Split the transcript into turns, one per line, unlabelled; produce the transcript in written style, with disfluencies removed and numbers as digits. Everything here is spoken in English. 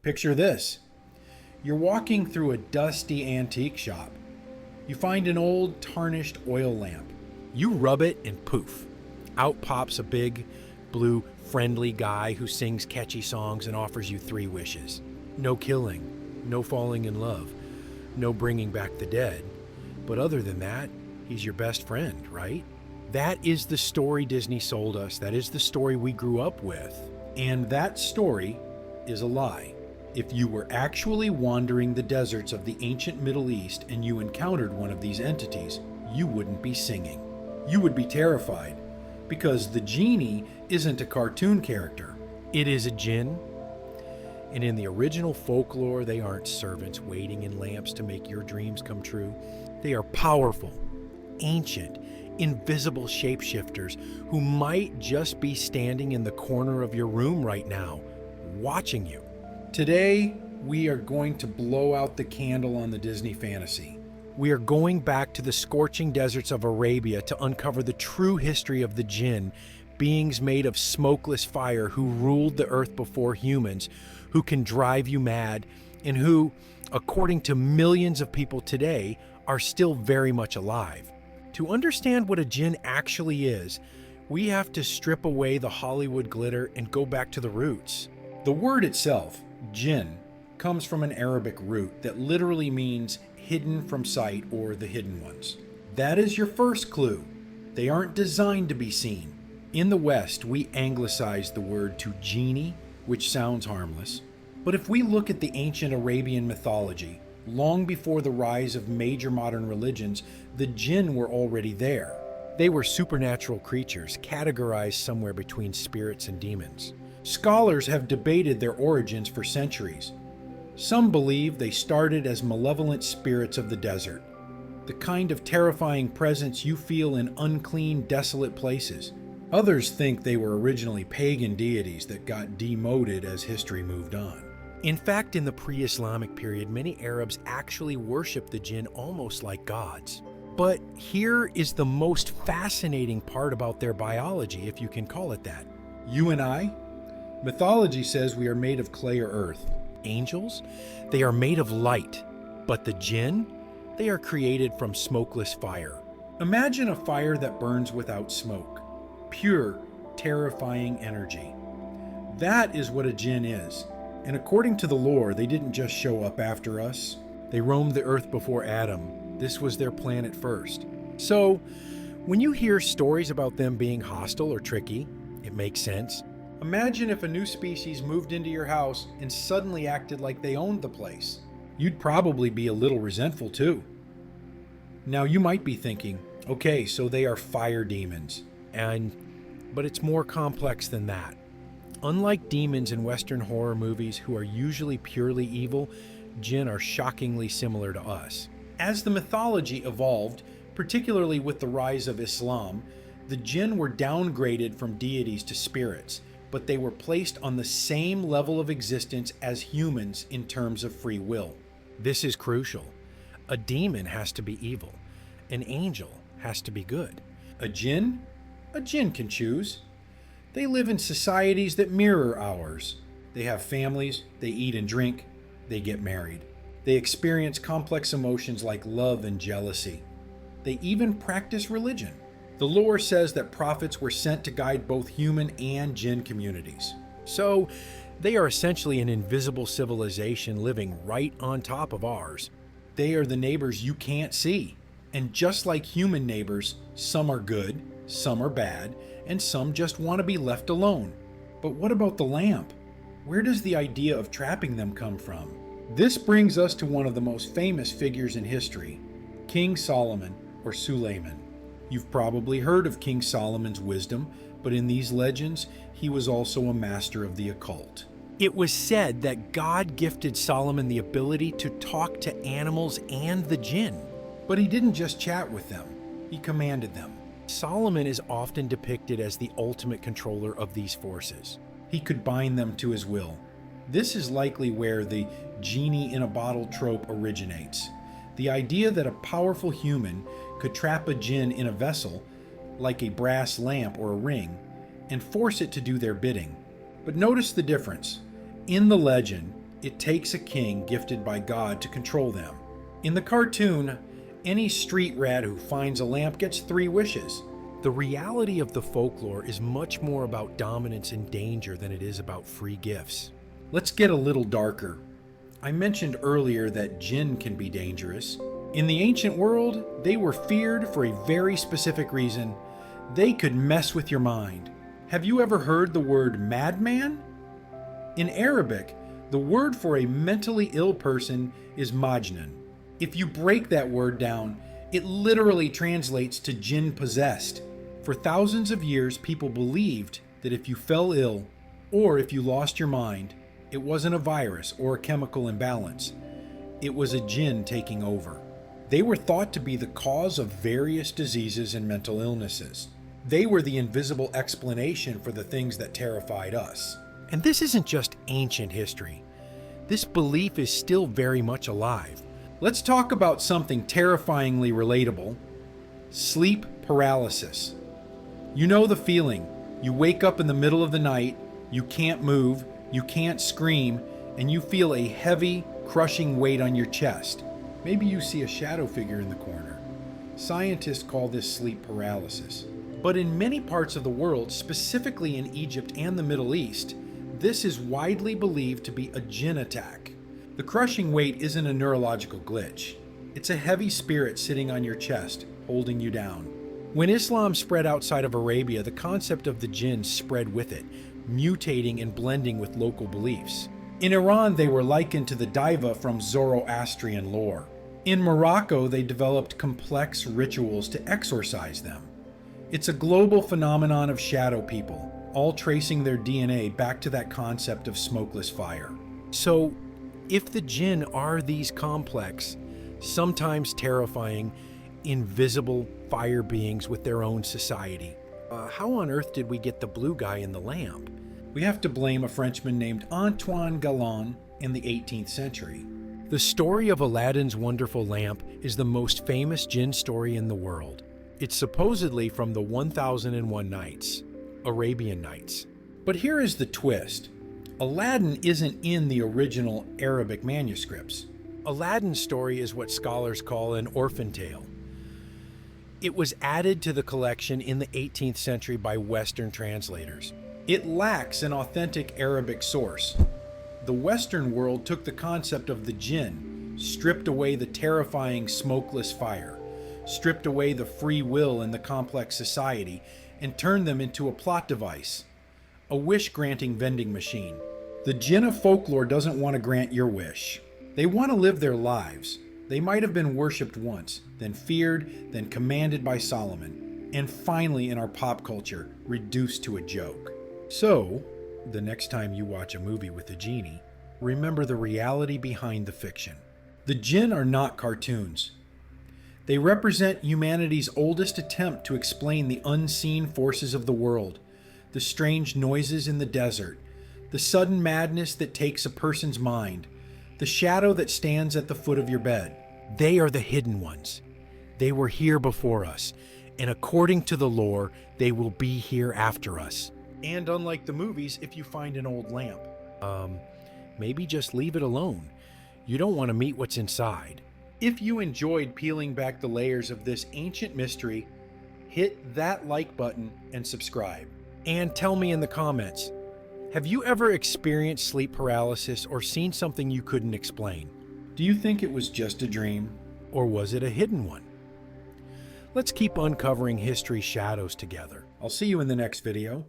Picture this. You're walking through a dusty antique shop. You find an old, tarnished oil lamp. You rub it and poof, out pops a big, blue, friendly guy who sings catchy songs and offers you 3 wishes. No killing, no falling in love, no bringing back the dead. But other than that, he's your best friend, right? That is the story Disney sold us. That is the story we grew up with. And that story is a lie. If you were actually wandering the deserts of the ancient Middle East and you encountered one of these entities, you wouldn't be singing. You would be terrified, because the Genie isn't a cartoon character. It is a Djinn. And in the original folklore, they aren't servants waiting in lamps to make your dreams come true. They are powerful, ancient, invisible shapeshifters who might just be standing in the corner of your room right now, watching you. Today, we are going to blow out the candle on the Disney fantasy. We are going back to the scorching deserts of Arabia to uncover the true history of the Djinn, beings made of smokeless fire who ruled the earth before humans, who can drive you mad, and who, according to millions of people today, are still very much alive. To understand what a Djinn actually is, we have to strip away the Hollywood glitter and go back to the roots. The word itself, Djinn, comes from an Arabic root that literally means hidden from sight or the hidden ones. That is your first clue. They aren't designed to be seen. In the West, we anglicized the word to genie, which sounds harmless. But if we look at the ancient Arabian mythology, long before the rise of major modern religions, the Djinn were already there. They were supernatural creatures, categorized somewhere between spirits and demons. Scholars have debated their origins for centuries. Some believe they started as malevolent spirits of the desert, the kind of terrifying presence you feel in unclean, desolate places. Others think they were originally pagan deities that got demoted as history moved on. In fact, in the pre-Islamic period, many Arabs actually worshiped the Djinn almost like gods. But here is the most fascinating part about their biology, if you can call it that. You and I? Mythology says we are made of clay or earth. Angels? They are made of light. But the Djinn? They are created from smokeless fire. Imagine a fire that burns without smoke. Pure, terrifying energy. That is what a Djinn is. And according to the lore, they didn't just show up after us. They roamed the earth before Adam. This was their planet first. So, when you hear stories about them being hostile or tricky, it makes sense. Imagine if a new species moved into your house and suddenly acted like they owned the place. You'd probably be a little resentful too. Now you might be thinking, okay, so they are fire demons. But it's more complex than that. Unlike demons in Western horror movies who are usually purely evil, Djinn are shockingly similar to us. As the mythology evolved, particularly with the rise of Islam, the Djinn were downgraded from deities to spirits, but they were placed on the same level of existence as humans in terms of free will. This is crucial. A demon has to be evil. An angel has to be good. A Djinn? A Djinn can choose. They live in societies that mirror ours. They have families, they eat and drink, they get married. They experience complex emotions like love and jealousy. They even practice religion. The lore says that prophets were sent to guide both human and Djinn communities. So, they are essentially an invisible civilization living right on top of ours. They are the neighbors you can't see. And just like human neighbors, some are good, some are bad, and some just want to be left alone. But what about the lamp? Where does the idea of trapping them come from? This brings us to one of the most famous figures in history, King Solomon, or Suleiman. You've probably heard of King Solomon's wisdom, but in these legends, he was also a master of the occult. It was said that God gifted Solomon the ability to talk to animals and the Djinn. But he didn't just chat with them, he commanded them. Solomon is often depicted as the ultimate controller of these forces. He could bind them to his will. This is likely where the genie in a bottle trope originates. The idea that a powerful human could trap a Djinn in a vessel, like a brass lamp or a ring, and force it to do their bidding. But notice the difference. In the legend, It takes a king gifted by God to control them. In the cartoon, any street rat who finds a lamp gets 3 wishes. The reality of the folklore is much more about dominance and danger than it is about free gifts. Let's get a little darker. I mentioned earlier that Djinn can be dangerous. In the ancient world, they were feared for a very specific reason. They could mess with your mind. Have you ever heard the word madman? In Arabic, the word for a mentally ill person is majnun. If you break that word down, it literally translates to jinn possessed. For thousands of years, people believed that if you fell ill or if you lost your mind, it wasn't a virus or a chemical imbalance. It was a jinn taking over. They were thought to be the cause of various diseases and mental illnesses. They were the invisible explanation for the things that terrified us. And this isn't just ancient history. This belief is still very much alive. Let's talk about something terrifyingly relatable: sleep paralysis. You know the feeling. You wake up in the middle of the night, you can't move, you can't scream, and you feel a heavy, crushing weight on your chest. Maybe you see a shadow figure in the corner. Scientists call this sleep paralysis. But in many parts of the world, specifically in Egypt and the Middle East, this is widely believed to be a jinn attack. The crushing weight isn't a neurological glitch. It's a heavy spirit sitting on your chest, holding you down. When Islam spread outside of Arabia, the concept of the jinn spread with it, mutating and blending with local beliefs. In Iran, they were likened to the diva from Zoroastrian lore. In Morocco, they developed complex rituals to exorcise them. It's a global phenomenon of shadow people, all tracing their DNA back to that concept of smokeless fire. So, if the jinn are these complex, sometimes terrifying, invisible fire beings with their own society, how on earth did we get the blue guy in the lamp? We have to blame a Frenchman named Antoine Galland in the 18th century. The story of Aladdin's wonderful lamp is the most famous jinn story in the world. It's supposedly from the 1001 Nights, Arabian Nights. But here is the twist. Aladdin isn't in the original Arabic manuscripts. Aladdin's story is what scholars call an orphan tale. It was added to the collection in the 18th century by Western translators. It lacks an authentic Arabic source. The Western world took the concept of the jinn, stripped away the terrifying smokeless fire, stripped away the free will in the complex society, and turned them into a plot device, a wish-granting vending machine. The jinn of folklore doesn't want to grant your wish. They want to live their lives. They might have been worshipped once, then feared, then commanded by Solomon, and finally in our pop culture, reduced to a joke. So, the next time you watch a movie with a genie, remember the reality behind the fiction. The jinn are not cartoons. They represent humanity's oldest attempt to explain the unseen forces of the world, the strange noises in the desert, the sudden madness that takes a person's mind, the shadow that stands at the foot of your bed. They are the hidden ones. They were here before us, and according to the lore, they will be here after us. And unlike the movies, if you find an old lamp, maybe just leave it alone. You don't want to meet what's inside. If you enjoyed peeling back the layers of this ancient mystery, hit that like button and subscribe. And tell me in the comments, have you ever experienced sleep paralysis or seen something you couldn't explain? Do you think it was just a dream, or was it a hidden one? Let's keep uncovering history's shadows together. I'll see you in the next video.